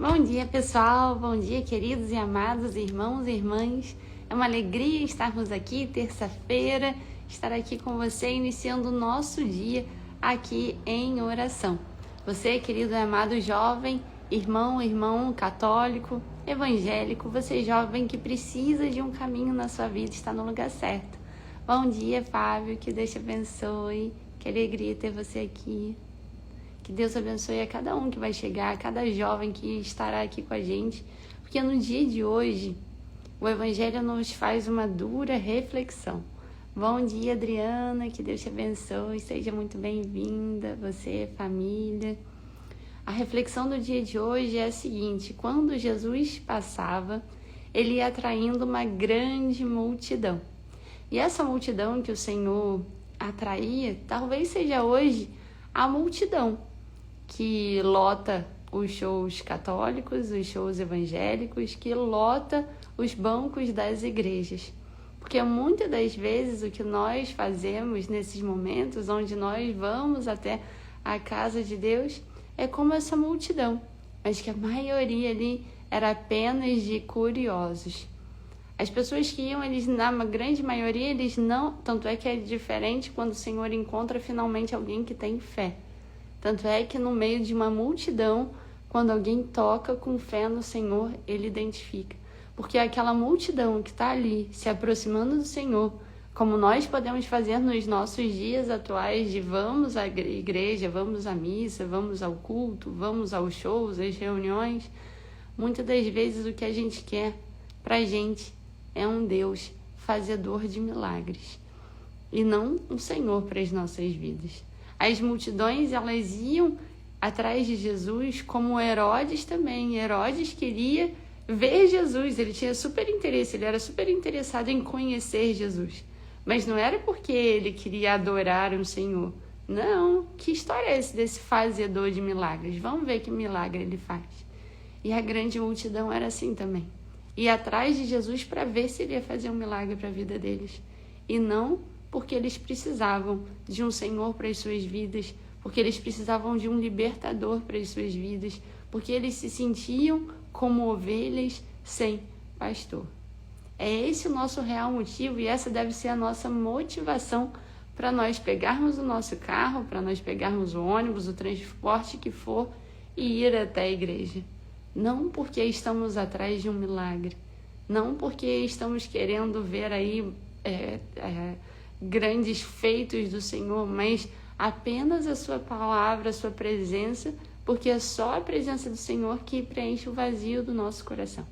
Bom dia, pessoal. Bom dia, queridos e amados irmãos e irmãs. É uma alegria estarmos aqui, terça-feira, estar aqui com você, iniciando o nosso dia aqui em oração. Você, querido e amado jovem, irmão católico, evangélico, você jovem que precisa de um caminho na sua vida, está no lugar certo. Bom dia, Fábio, que Deus te abençoe. Que alegria ter você aqui. Que Deus abençoe a cada um que vai chegar, a cada jovem que estará aqui com a gente, porque no dia de hoje o Evangelho nos faz uma dura reflexão. Bom dia, Adriana, que Deus te abençoe, seja muito bem-vinda, você, família. A reflexão do dia de hoje é a seguinte: quando Jesus passava, ele ia atraindo uma grande multidão. E essa multidão que o Senhor atraía, talvez seja hoje a multidão que lota os shows católicos, os shows evangélicos, que lota os bancos das igrejas. Porque muitas das vezes o que nós fazemos nesses momentos, onde nós vamos até a casa de Deus, é como essa multidão, mas que a maioria ali era apenas de curiosos. As pessoas que iam, eles, na grande maioria, eles não... Tanto é que é diferente quando o Senhor encontra finalmente alguém que tem fé. Tanto é que no meio de uma multidão, quando alguém toca com fé no Senhor, ele identifica. Porque aquela multidão que está ali, se aproximando do Senhor, como nós podemos fazer nos nossos dias atuais de vamos à igreja, vamos à missa, vamos ao culto, vamos aos shows, às reuniões, muitas das vezes o que a gente quer pra gente é um Deus fazedor de milagres e não um Senhor para as nossas vidas. As multidões, elas iam atrás de Jesus, como Herodes também. Herodes queria ver Jesus, ele tinha super interesse, ele era super interessado em conhecer Jesus. Mas não era porque ele queria adorar um Senhor. Não, que história é essa desse fazedor de milagres? Vamos ver que milagre ele faz. E a grande multidão era assim também. Ia atrás de Jesus para ver se ele ia fazer um milagre para a vida deles. E não porque eles precisavam de um Senhor para as suas vidas, porque eles precisavam de um libertador para as suas vidas, porque eles se sentiam como ovelhas sem pastor. É esse o nosso real motivo e essa deve ser a nossa motivação para nós pegarmos o nosso carro, para nós pegarmos o ônibus, o transporte que for e ir até a igreja. Não porque estamos atrás de um milagre, não porque estamos querendo ver aí grandes feitos do Senhor, mas apenas a sua palavra, a sua presença, porque é só a presença do Senhor que preenche o vazio do nosso coração.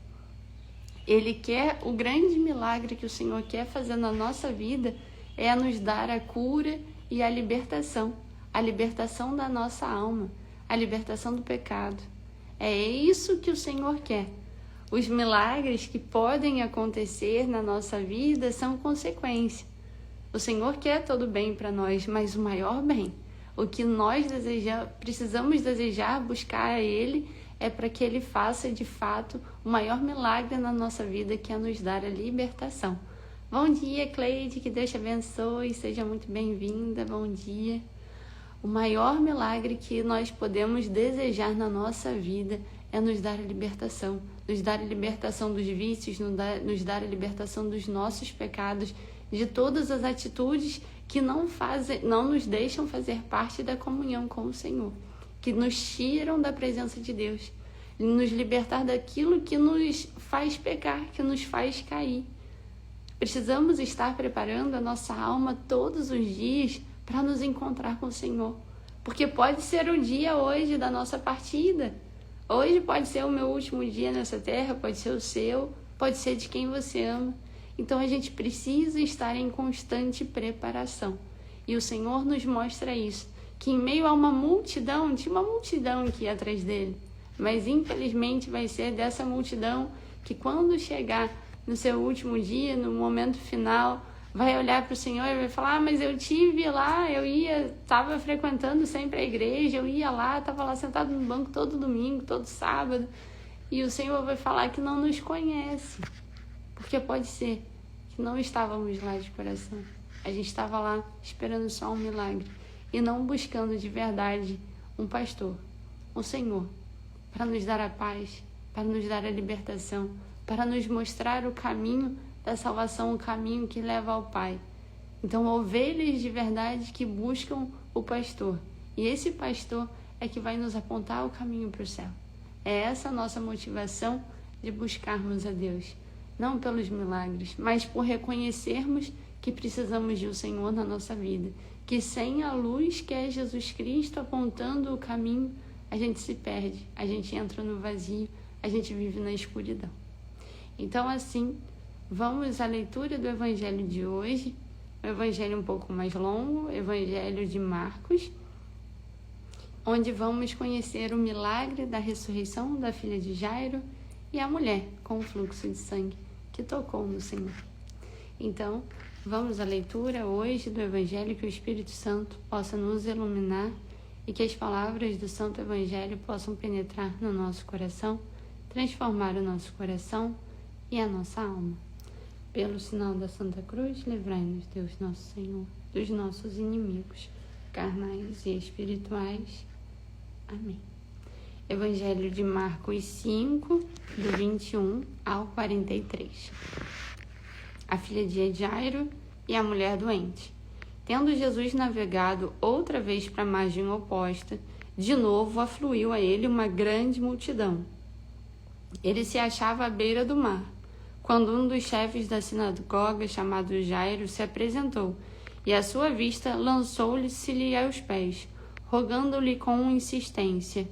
Ele quer, o grande milagre que o Senhor quer fazer na nossa vida é nos dar a cura e a libertação da nossa alma, a libertação do pecado. É isso que o Senhor quer. Os milagres que podem acontecer na nossa vida são consequência. O Senhor quer todo bem para nós, mas o maior bem, o que nós precisamos desejar, buscar a Ele, é para que Ele faça de fato o maior milagre na nossa vida, que é nos dar a libertação. Bom dia, Cleide, que Deus te abençoe, seja muito bem-vinda, bom dia. O maior milagre que nós podemos desejar na nossa vida é nos dar a libertação dos vícios, nos dar a libertação dos nossos pecados, de todas as atitudes que não nos deixam fazer parte da comunhão com o Senhor, que nos tiram da presença de Deus, nos libertar daquilo que nos faz pecar, que nos faz cair. Precisamos estar preparando a nossa alma todos os dias para nos encontrar com o Senhor, porque pode ser o dia hoje da nossa partida. Hoje pode ser o meu último dia nessa terra, pode ser o seu, pode ser de quem você ama. Então a gente precisa estar em constante preparação. E o Senhor nos mostra isso, que em meio a uma multidão, tinha uma multidão que ia atrás dele. Mas infelizmente vai ser dessa multidão que quando chegar no seu último dia, no momento final, vai olhar para o Senhor e vai falar: mas eu tive lá, estava frequentando sempre a igreja, eu ia lá, estava lá sentado no banco todo domingo, todo sábado. E o Senhor vai falar que não nos conhece. Porque pode ser que não estávamos lá de coração. A gente estava lá esperando só um milagre e não buscando de verdade um pastor, um Senhor, para nos dar a paz, para nos dar a libertação, para nos mostrar o caminho da salvação, o caminho que leva ao Pai. Então, ovelhas de verdade que buscam o pastor. E esse pastor é que vai nos apontar o caminho para o céu. É essa a nossa motivação de buscarmos a Deus. Não pelos milagres, mas por reconhecermos que precisamos de um Senhor na nossa vida. Que sem a luz que é Jesus Cristo apontando o caminho, a gente se perde, a gente entra no vazio, a gente vive na escuridão. Então, assim, vamos à leitura do Evangelho de hoje, um Evangelho um pouco mais longo, Evangelho de Marcos, onde vamos conhecer o milagre da ressurreição da filha de Jairo e a mulher com o fluxo de sangue que tocou no Senhor. Então, vamos à leitura hoje do Evangelho, que o Espírito Santo possa nos iluminar e que as palavras do Santo Evangelho possam penetrar no nosso coração, transformar o nosso coração e a nossa alma. Pelo sinal da Santa Cruz, livrai-nos, Deus nosso Senhor, dos nossos inimigos, carnais e espirituais. Amém. Evangelho de Marcos 5, do 21 ao 43. A filha de Jairo e a mulher doente. Tendo Jesus navegado outra vez para a margem oposta, de novo afluiu a ele uma grande multidão. Ele se achava à beira do mar, quando um dos chefes da sinagoga, chamado Jairo, se apresentou, e à sua vista lançou-se-lhe aos pés, rogando-lhe com insistência: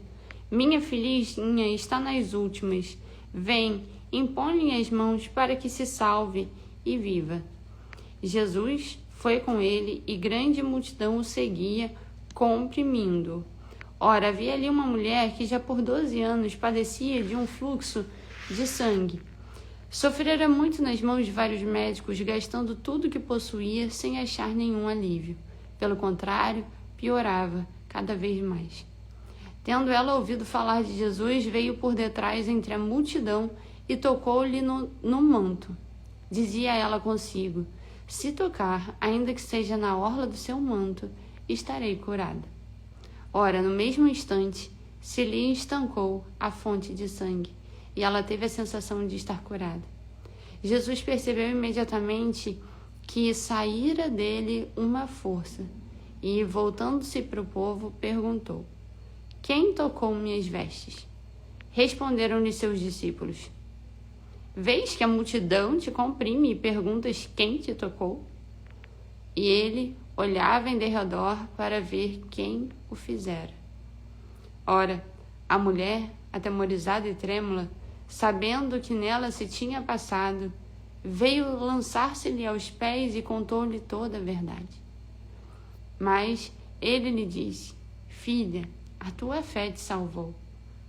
minha filhinha está nas últimas. Vem, impõe-lhe as mãos para que se salve e viva. Jesus foi com ele e grande multidão o seguia, comprimindo-o. Ora, havia ali uma mulher que já por 12 anos padecia de um fluxo de sangue. Sofrera muito nas mãos de vários médicos, gastando tudo o que possuía sem achar nenhum alívio. Pelo contrário, piorava cada vez mais. Tendo ela ouvido falar de Jesus, veio por detrás entre a multidão e tocou-lhe no manto. Dizia ela consigo: se tocar, ainda que seja na orla do seu manto, estarei curada. Ora, no mesmo instante, se lhe estancou a fonte de sangue, e ela teve a sensação de estar curada. Jesus percebeu imediatamente que saíra dele uma força, e, voltando-se para o povo, perguntou: quem tocou minhas vestes? Responderam-lhe seus discípulos: vês que a multidão te comprime e perguntas quem te tocou? E ele olhava em derredor para ver quem o fizera. Ora, a mulher, atemorizada e trêmula, sabendo que nela se tinha passado, veio lançar-se-lhe aos pés e contou-lhe toda a verdade. Mas ele lhe disse: filha, a tua fé te salvou.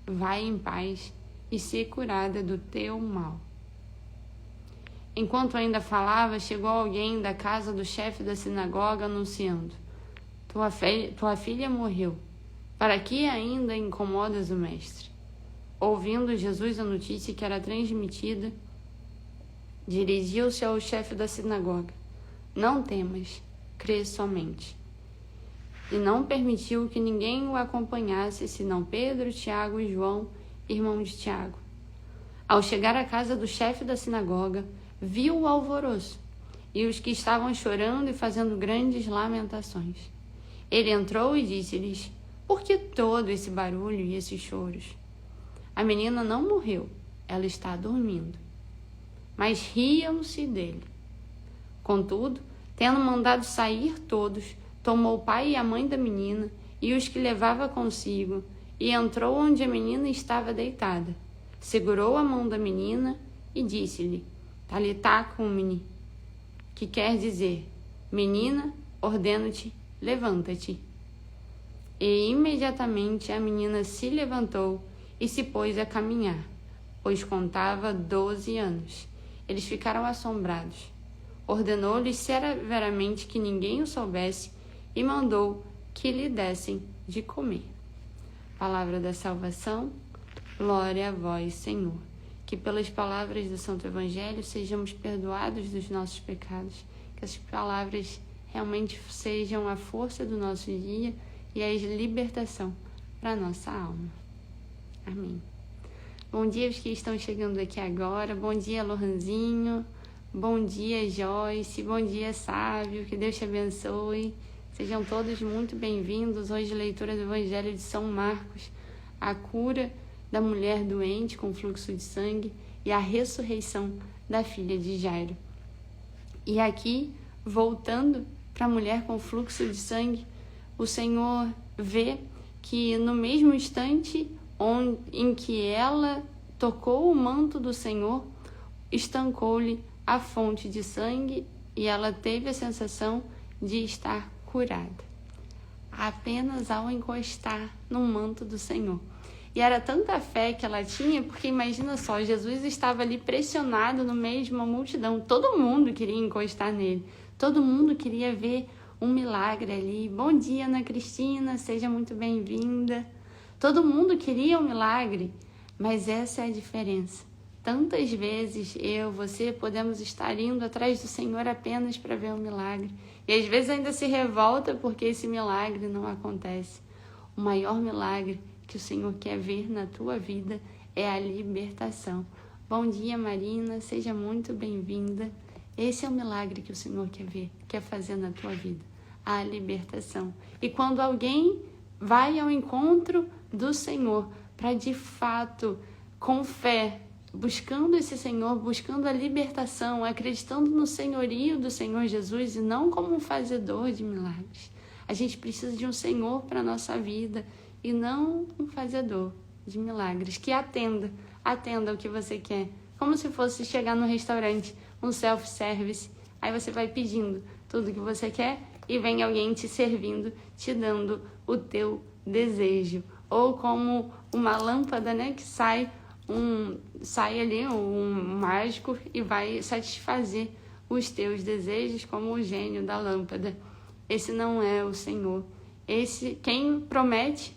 Vai em paz e ser curada do teu mal. Enquanto ainda falava, chegou alguém da casa do chefe da sinagoga anunciando: tua filha morreu. Para que ainda incomodas o mestre? Ouvindo Jesus a notícia que era transmitida, dirigiu-se ao chefe da sinagoga: não temas, crê somente. E não permitiu que ninguém o acompanhasse, senão Pedro, Tiago e João, irmão de Tiago. Ao chegar à casa do chefe da sinagoga, viu o alvoroço e os que estavam chorando e fazendo grandes lamentações. Ele entrou e disse-lhes: por que todo esse barulho e esses choros? A menina não morreu, ela está dormindo. Mas riam-se dele. Contudo, tendo mandado sair todos, tomou o pai e a mãe da menina e os que levava consigo, e entrou onde a menina estava deitada. Segurou a mão da menina e disse-lhe: Talitá cumi, que quer dizer: menina, ordeno-te, levanta-te. E imediatamente a menina se levantou e se pôs a caminhar, pois contava 12 anos. Eles ficaram assombrados. Ordenou-lhes severamente que ninguém o soubesse e mandou que lhe dessem de comer. Palavra da salvação, glória a vós, Senhor. Que pelas palavras do Santo Evangelho sejamos perdoados dos nossos pecados, que as palavras realmente sejam a força do nosso dia e a libertação para a nossa alma. Amém. Bom dia os que estão chegando aqui agora. Bom dia, Lohanzinho. Bom dia, Joyce. Bom dia, Sávio. Que Deus te abençoe. Sejam todos muito bem-vindos. Hoje, leitura do Evangelho de São Marcos, a cura da mulher doente com fluxo de sangue e a ressurreição da filha de Jairo. E aqui, voltando para a mulher com fluxo de sangue, o Senhor vê que no mesmo instante em que ela tocou o manto do Senhor, estancou-lhe a fonte de sangue e ela teve a sensação de estar curada, apenas ao encostar no manto do Senhor. E era tanta fé que ela tinha, porque imagina só, Jesus estava ali pressionado no meio de uma multidão, todo mundo queria encostar nele, todo mundo queria ver um milagre ali. Bom dia, Ana Cristina, seja muito bem-vinda. Todo mundo queria um milagre, mas essa é a diferença. Tantas vezes você podemos estar indo atrás do Senhor apenas para ver um milagre. E às vezes ainda se revolta porque esse milagre não acontece. O maior milagre que o Senhor quer ver na tua vida é a libertação. Bom dia, Marina, seja muito bem-vinda. Esse é o milagre que o Senhor quer ver, quer fazer na tua vida, a libertação. E quando alguém vai ao encontro do Senhor para de fato, com fé, buscando esse Senhor, buscando a libertação, acreditando no senhorio do Senhor Jesus e não como um fazedor de milagres. A gente precisa de um Senhor para a nossa vida e não um fazedor de milagres, que atenda o que você quer. Como se fosse chegar no restaurante, um self-service, aí você vai pedindo tudo que você quer e vem alguém te servindo, te dando o teu desejo. Ou como uma lâmpada, né, que sai ali um mágico e vai satisfazer os teus desejos como o gênio da lâmpada. Esse não é o Senhor. Quem promete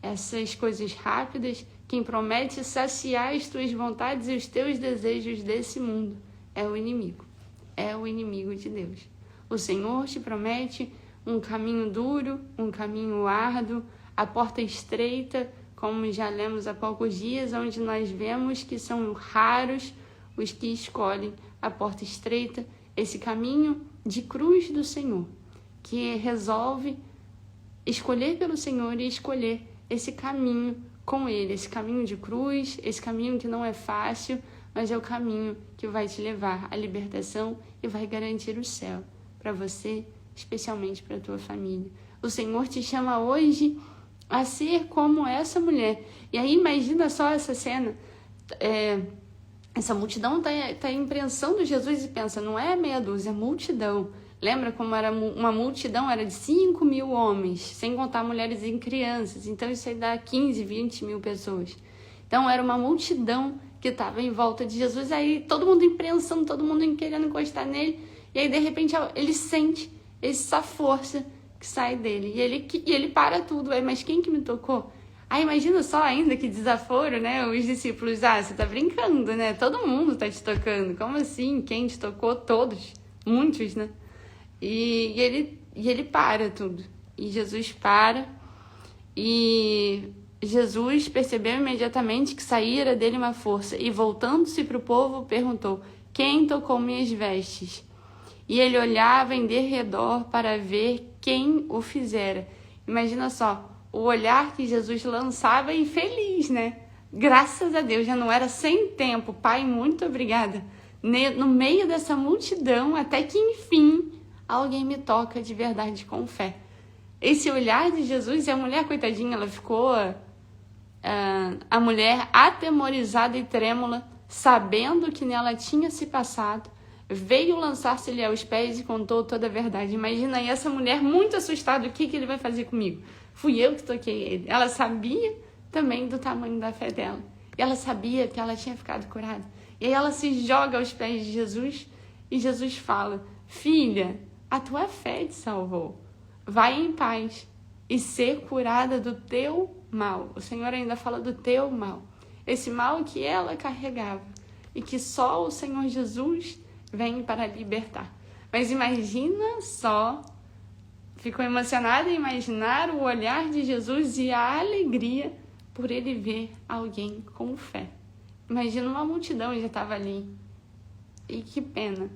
essas coisas rápidas, quem promete saciar as tuas vontades e os teus desejos desse mundo, é o inimigo de Deus. O Senhor te promete um caminho duro, um caminho árduo, a porta estreita, como já lemos há poucos dias, onde nós vemos que são raros os que escolhem a porta estreita, esse caminho de cruz do Senhor, que resolve escolher pelo Senhor e escolher esse caminho com Ele, esse caminho de cruz, esse caminho que não é fácil, mas é o caminho que vai te levar à libertação e vai garantir o céu para você, especialmente para a tua família. O Senhor te chama hoje a ser como essa mulher. E aí imagina só essa cena, essa multidão está imprensando Jesus e pensa, não é meia dúzia, é multidão. Lembra como era uma multidão? Era de 5 mil homens, sem contar mulheres e crianças. Então isso aí dá 15, 20 mil pessoas. Então era uma multidão que estava em volta de Jesus, aí todo mundo imprensando, todo mundo querendo encostar nele. E aí de repente ele sente essa força que sai dele. E ele para tudo. Mas quem que me tocou? Aí imagina só ainda que desaforo, né? Os discípulos, você tá brincando, né? Todo mundo tá te tocando. Como assim? Quem te tocou? Todos. Muitos, né? E ele para tudo. E Jesus para. E Jesus percebeu imediatamente que saíra dele uma força. E voltando-se para o povo, perguntou, quem tocou minhas vestes? E ele olhava em derredor para ver quem o fizera. Imagina só, o olhar que Jesus lançava e feliz, né? Graças a Deus, já não era sem tempo. Pai, muito obrigada. No meio dessa multidão, até que enfim, alguém me toca de verdade com fé. Esse olhar de Jesus, e a mulher, coitadinha, ela ficou, a mulher atemorizada e trêmula, sabendo que nela tinha se passado, veio lançar-se-lhe aos pés e contou toda a verdade. Imagina aí essa mulher muito assustada, o que ele vai fazer comigo? Fui eu que toquei ele. Ela sabia também do tamanho da fé dela. E ela sabia que ela tinha ficado curada. E aí ela se joga aos pés de Jesus e Jesus fala, filha, a tua fé te salvou. Vai em paz e ser curada do teu mal. O Senhor ainda fala do teu mal. Esse mal que ela carregava e que só o Senhor Jesus vem para libertar. Mas imagina só, ficou emocionada em imaginar o olhar de Jesus e a alegria por ele ver alguém com fé. Imagina, uma multidão já estava ali. E que pena.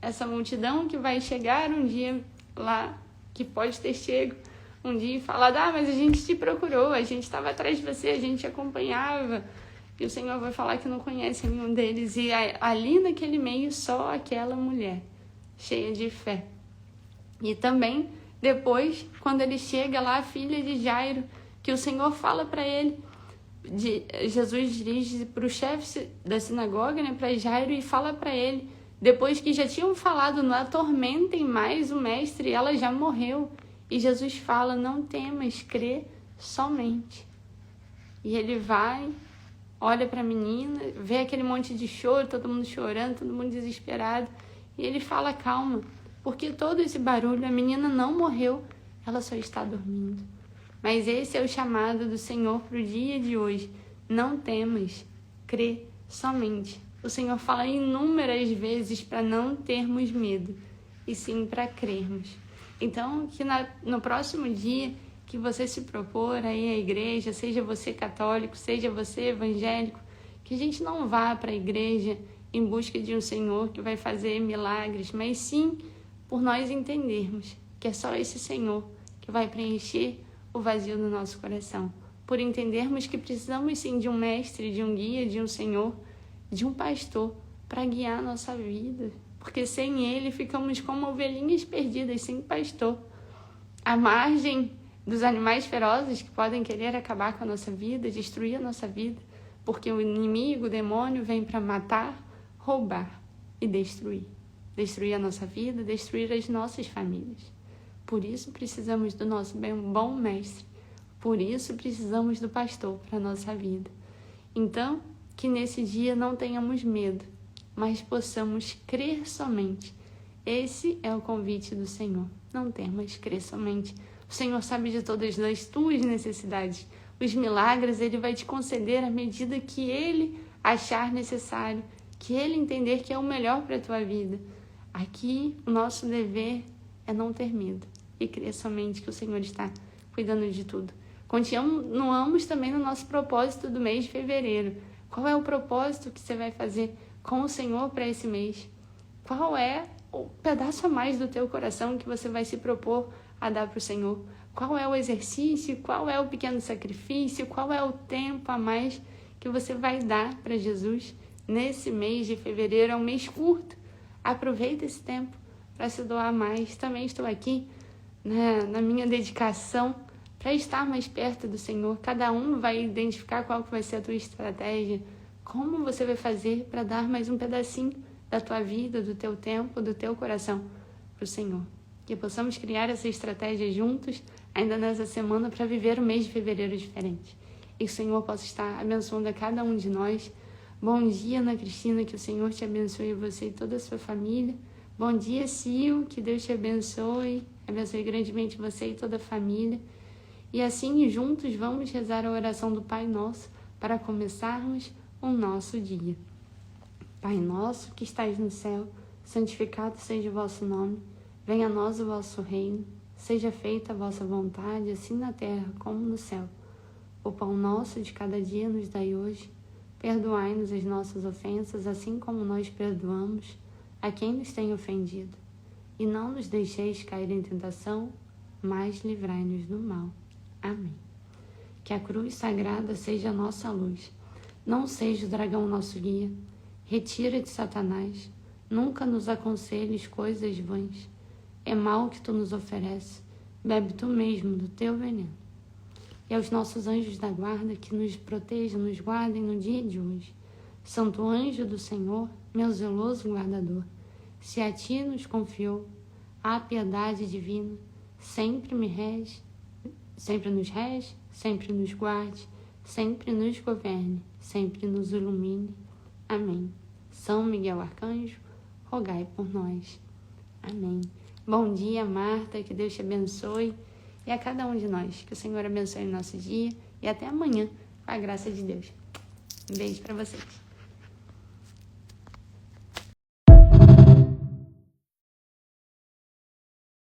Essa multidão que vai chegar um dia lá, que pode ter chego um dia e falado: mas a gente te procurou, a gente estava atrás de você, a gente te acompanhava. E o Senhor vai falar que não conhece nenhum deles. E ali naquele meio, só aquela mulher, cheia de fé. E também, depois, quando ele chega lá, a filha de Jairo, que o Senhor fala para ele, Jesus dirige para o chefe da sinagoga, né, para Jairo, e fala para ele, depois que já tinham falado: não atormentem mais o mestre, ela já morreu. E Jesus fala: não temas, crê somente. E ele vai, olha para a menina, vê aquele monte de choro, todo mundo chorando, todo mundo desesperado. E ele fala: calma, porque todo esse barulho, a menina não morreu, ela só está dormindo. Mas esse é o chamado do Senhor para o dia de hoje. Não temas, crê somente. O Senhor fala inúmeras vezes para não termos medo, e sim para crermos. Então, que no próximo dia que você se propor aí à igreja, seja você católico, seja você evangélico, que a gente não vá para a igreja em busca de um Senhor que vai fazer milagres, mas sim por nós entendermos que é só esse Senhor que vai preencher o vazio do nosso coração. Por entendermos que precisamos sim de um mestre, de um guia, de um Senhor, de um pastor para guiar a nossa vida. Porque sem ele ficamos como ovelhinhas perdidas, sem pastor, à margem dos animais ferozes que podem querer acabar com a nossa vida, destruir a nossa vida, porque o inimigo, o demônio, vem para matar, roubar e destruir. Destruir a nossa vida, destruir as nossas famílias. Por isso precisamos do nosso bom mestre. Por isso precisamos do pastor para a nossa vida. Então, que nesse dia não tenhamos medo, mas possamos crer somente. Esse é o convite do Senhor. Não temas, crer somente. O Senhor sabe de todas as tuas necessidades. Os milagres Ele vai te conceder à medida que Ele achar necessário, que Ele entender que é o melhor para a tua vida. Aqui, o nosso dever é não ter medo e crer somente que o Senhor está cuidando de tudo. Continuamos também no nosso propósito do mês de fevereiro. Qual é o propósito que você vai fazer com o Senhor para esse mês? Qual é o pedaço a mais do teu coração que você vai se propor a dar para o Senhor? Qual é o exercício? Qual é o pequeno sacrifício? Qual é o tempo a mais que você vai dar para Jesus nesse mês de fevereiro? É um mês curto. Aproveita esse tempo para se doar mais. Também estou aqui, né, na minha dedicação para estar mais perto do Senhor. Cada um vai identificar qual que vai ser a tua estratégia, como você vai fazer para dar mais um pedacinho da tua vida, do teu tempo, do teu coração para o Senhor. Que possamos criar essa estratégia juntos, ainda nessa semana, para viver o mês de fevereiro diferente. E que o Senhor possa estar abençoando a cada um de nós. Bom dia, Ana Cristina, que o Senhor te abençoe, você e toda a sua família. Bom dia, Sil, que Deus te abençoe grandemente você e toda a família. E assim, juntos, vamos rezar a oração do Pai Nosso para começarmos o nosso dia. Pai nosso, que estais no céu, santificado seja o vosso nome. Venha a nós o vosso reino. Seja feita a vossa vontade, assim na terra como no céu. O pão nosso de cada dia nos dai hoje. Perdoai-nos as nossas ofensas, assim como nós perdoamos a quem nos tem ofendido. E não nos deixeis cair em tentação, mas livrai-nos do mal. Amém. Que a cruz sagrada seja a nossa luz. Não seja o dragão nosso guia. Retira de Satanás. Nunca nos aconselhes coisas vãs. É mal que tu nos ofereces. Bebe tu mesmo do teu veneno. E aos nossos anjos da guarda que nos protejam, nos guardem no dia de hoje. Santo anjo do Senhor, meu zeloso guardador, se a ti nos confiou a piedade divina, sempre nos rege, sempre nos guarde, sempre nos governe, sempre nos ilumine. Amém. São Miguel Arcanjo, rogai por nós. Amém. Bom dia, Marta, que Deus te abençoe. E a cada um de nós, que o Senhor abençoe o nosso dia. E até amanhã, com a graça de Deus. Um beijo para vocês.